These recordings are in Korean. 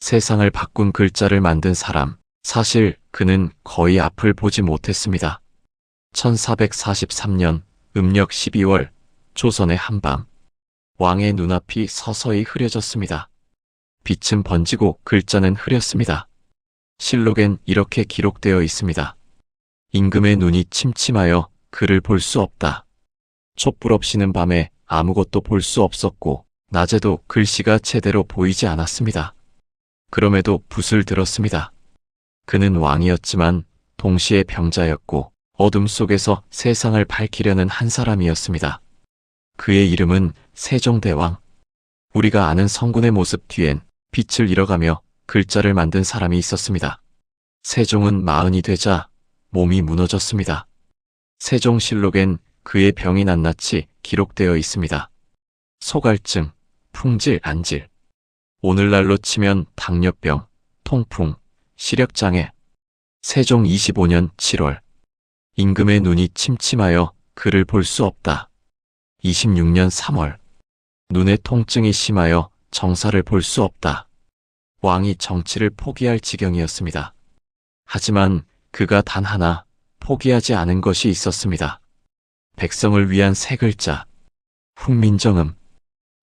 세상을 바꾼 글자를 만든 사람. 사실 그는 거의 앞을 보지 못했습니다. 1443년 음력 12월 조선의 한밤. 왕의 눈앞이 서서히 흐려졌습니다. 빛은 번지고 글자는 흐렸습니다. 실록엔 이렇게 기록되어 있습니다. 임금의 눈이 침침하여 글을 볼 수 없다. 촛불 없이는 밤에 아무것도 볼 수 없었고 낮에도 글씨가 제대로 보이지 않았습니다. 그럼에도 붓을 들었습니다. 그는 왕이었지만 동시에 병자였고 어둠 속에서 세상을 밝히려는 한 사람이었습니다. 그의 이름은 세종대왕. 우리가 아는 성군의 모습 뒤엔 빛을 잃어가며 글자를 만든 사람이 있었습니다. 세종은 40이 되자 몸이 무너졌습니다. 세종실록엔 그의 병이 낱낱이 기록되어 있습니다. 소갈증, 풍질, 안질. 오늘날로 치면 당뇨병, 통풍, 시력장애. 세종 25년 7월. 임금의 눈이 침침하여 글을 볼 수 없다. 26년 3월. 눈의 통증이 심하여 정사를 볼 수 없다. 왕이 정치를 포기할 지경이었습니다. 하지만 그가 단 하나 포기하지 않은 것이 있었습니다. 백성을 위한 세 글자. 훈민정음.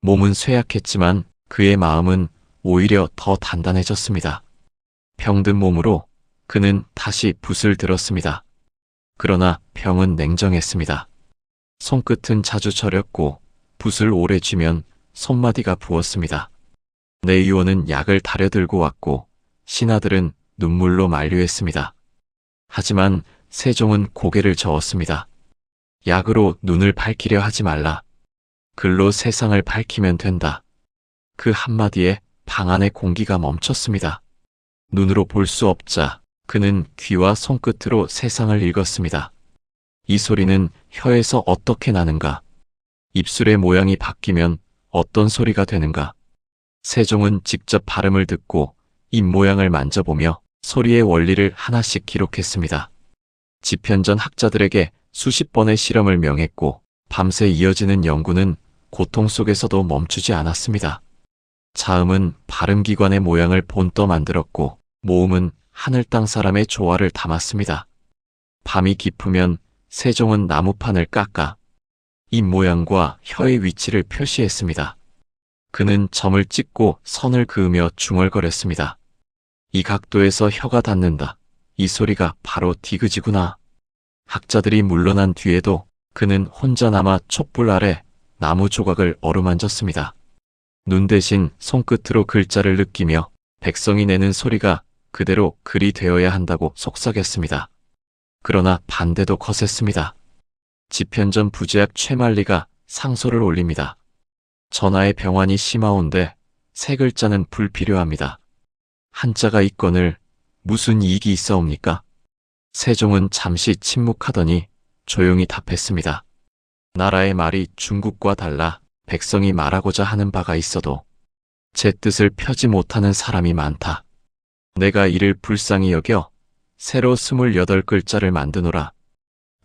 몸은 쇠약했지만 그의 마음은 오히려 더 단단해졌습니다. 병든 몸으로 그는 다시 붓을 들었습니다. 그러나 병은 냉정했습니다. 손끝은 자주 저렸고 붓을 오래 쥐면 손마디가 부었습니다. 내의원은 약을 다려들고 왔고 신하들은 눈물로 만류했습니다. 하지만 세종은 고개를 저었습니다. 약으로 눈을 밝히려 하지 말라. 글로 세상을 밝히면 된다. 그 한마디에 방 안의 공기가 멈췄습니다. 눈으로 볼 수 없자 그는 귀와 손끝으로 세상을 읽었습니다. 이 소리는 혀에서 어떻게 나는가? 입술의 모양이 바뀌면 어떤 소리가 되는가? 세종은 직접 발음을 듣고 입 모양을 만져보며 소리의 원리를 하나씩 기록했습니다. 집현전 학자들에게 수십 번의 실험을 명했고 밤새 이어지는 연구는 고통 속에서도 멈추지 않았습니다. 자음은 발음기관의 모양을 본떠 만들었고 모음은 하늘 땅 사람의 조화를 담았습니다. 밤이 깊으면 세종은 나무판을 깎아 입 모양과 혀의 위치를 표시했습니다. 그는 점을 찍고 선을 그으며 중얼거렸습니다. 이 각도에서 혀가 닿는다. 이 소리가 바로 디귿이구나. 학자들이 물러난 뒤에도 그는 혼자 남아 촛불 아래 나무 조각을 어루만졌습니다. 눈 대신 손끝으로 글자를 느끼며 백성이 내는 소리가 그대로 글이 되어야 한다고 속삭였습니다. 그러나 반대도 거셌습니다. 집현전 부제학 최만리가 상소를 올립니다. 전하의 병환이 심하온데 세 글자는 불필요합니다. 한자가 있거늘 무슨 이익이 있사옵니까? 세종은 잠시 침묵하더니 조용히 답했습니다. 나라의 말이 중국과 달라 백성이 말하고자 하는 바가 있어도 제 뜻을 펴지 못하는 사람이 많다. 내가 이를 불쌍히 여겨 새로 28글자를 만드노라.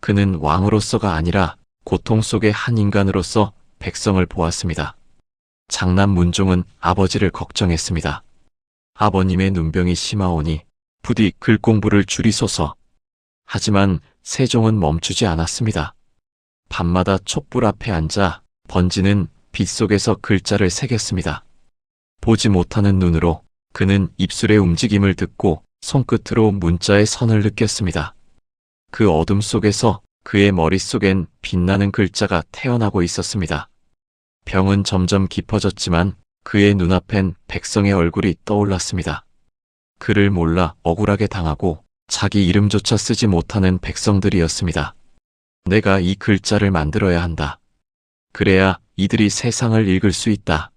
그는 왕으로서가 아니라 고통 속의 한 인간으로서 백성을 보았습니다. 장남 문종은 아버지를 걱정했습니다. 아버님의 눈병이 심하오니 부디 글 공부를 줄이소서. 하지만 세종은 멈추지 않았습니다. 밤마다 촛불 앞에 앉아 번지는 빛 속에서 글자를 새겼습니다. 보지 못하는 눈으로 그는 입술의 움직임을 듣고 손끝으로 문자의 선을 느꼈습니다. 그 어둠 속에서 그의 머릿속엔 빛나는 글자가 태어나고 있었습니다. 병은 점점 깊어졌지만 그의 눈앞엔 백성의 얼굴이 떠올랐습니다. 그를 몰라 억울하게 당하고 자기 이름조차 쓰지 못하는 백성들이었습니다. 내가 이 글자를 만들어야 한다. 그래야 이들이 세상을 읽을 수 있다.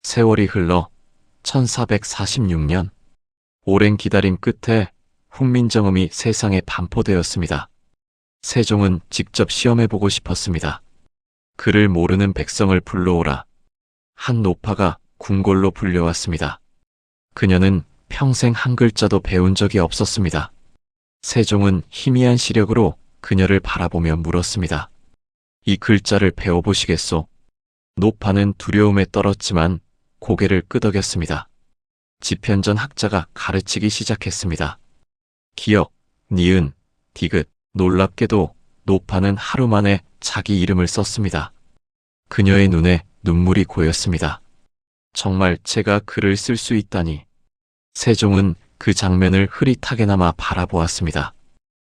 세월이 흘러 1446년 오랜 기다림 끝에 훈민정음이 세상에 반포되었습니다. 세종은 직접 시험해보고 싶었습니다. 글을 모르는 백성을 불러오라. 한 노파가 궁궐로 불려왔습니다. 그녀는 평생 한 글자도 배운 적이 없었습니다. 세종은 희미한 시력으로 그녀를 바라보며 물었습니다. 이 글자를 배워보시겠소? 노파는 두려움에 떨었지만 고개를 끄덕였습니다. 집현전 학자가 가르치기 시작했습니다. 기역, 니은, 디귿, 놀랍게도 노파는 하루 만에 자기 이름을 썼습니다. 그녀의 눈에 눈물이 고였습니다. 정말 제가 글을 쓸 수 있다니. 세종은 그 장면을 흐릿하게나마 바라보았습니다.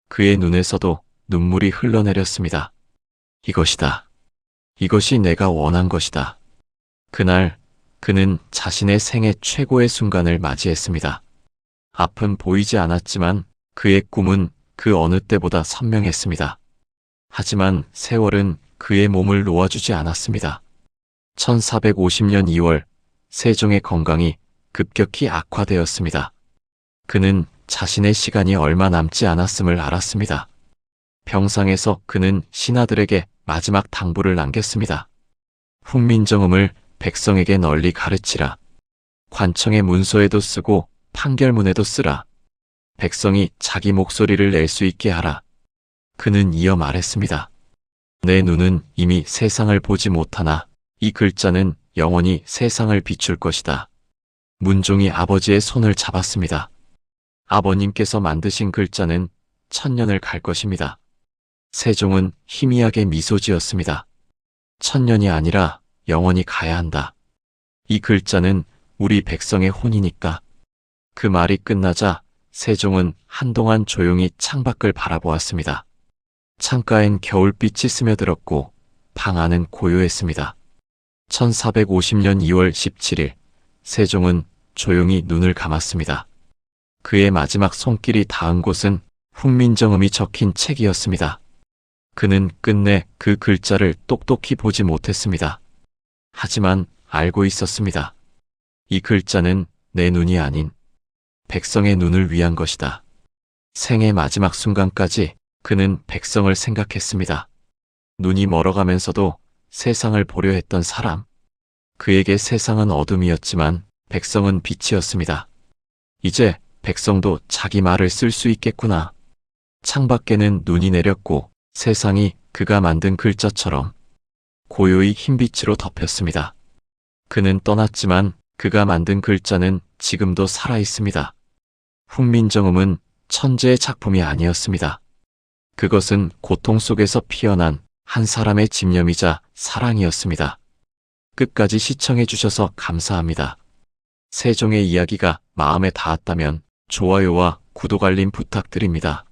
그의 눈에서도 눈물이 흘러내렸습니다. 이것이다. 이것이 내가 원한 것이다. 그날 그는 자신의 생애 최고의 순간을 맞이했습니다. 앞은 보이지 않았지만 그의 꿈은 그 어느 때보다 선명했습니다. 하지만 세월은 그의 몸을 놓아주지 않았습니다. 1450년 2월 세종의 건강이 급격히 악화되었습니다. 그는 자신의 시간이 얼마 남지 않았음을 알았습니다. 병상에서 그는 신하들에게 마지막 당부를 남겼습니다. 훈민정음을 백성에게 널리 가르치라. 관청의 문서에도 쓰고 판결문에도 쓰라. 백성이 자기 목소리를 낼 수 있게 하라. 그는 이어 말했습니다. 내 눈은 이미 세상을 보지 못하나 이 글자는 영원히 세상을 비출 것이다. 문종이 아버지의 손을 잡았습니다. 아버님께서 만드신 글자는 천년을 갈 것입니다. 세종은 희미하게 미소 지었습니다. 천년이 아니라 영원히 가야 한다. 이 글자는 우리 백성의 혼이니까. 그 말이 끝나자 세종은 한동안 조용히 창밖을 바라보았습니다. 창가엔 겨울빛이 스며들었고 방 안은 고요했습니다. 1450년 2월 17일 세종은 조용히 눈을 감았습니다. 그의 마지막 손길이 닿은 곳은 훈민정음이 적힌 책이었습니다. 그는 끝내 그 글자를 똑똑히 보지 못했습니다. 하지만 알고 있었습니다. 이 글자는 내 눈이 아닌 백성의 눈을 위한 것이다. 생의 마지막 순간까지 그는 백성을 생각했습니다. 눈이 멀어가면서도 세상을 보려 했던 사람. 그에게 세상은 어둠이었지만 백성은 빛이었습니다. 이제 백성도 자기 말을 쓸 수 있겠구나. 창밖에는 눈이 내렸고 세상이 그가 만든 글자처럼 고요히 흰빛으로 덮였습니다. 그는 떠났지만 그가 만든 글자는 지금도 살아있습니다. 훈민정음은 천재의 작품이 아니었습니다. 그것은 고통 속에서 피어난 한 사람의 집념이자 사랑이었습니다. 끝까지 시청해 주셔서 감사합니다. 세종의 이야기가 마음에 닿았다면 좋아요와 구독 알림 부탁드립니다.